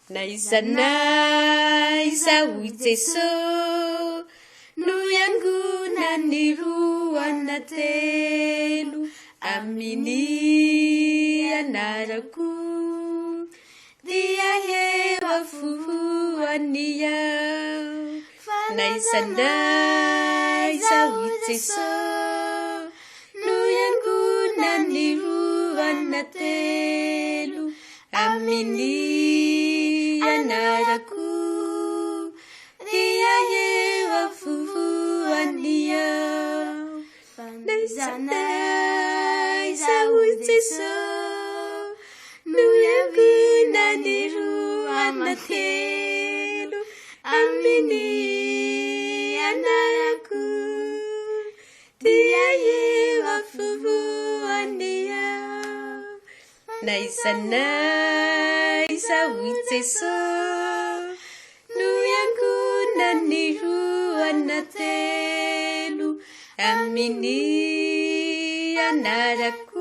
Naizanay zao Jeso, no iangonany roana telo amin'ny anarako, dia eo avoany aho. Naizanay zao Jeso, no iangonany roana telo amin'ny anarako, dia eo avoany aho. Naizanay zao Jeso, no iangonany roana telo amin'ny anarako, dia eo avoany aho. Naizanay zao Jeso, no iangonany roana telo amin'ny anarako.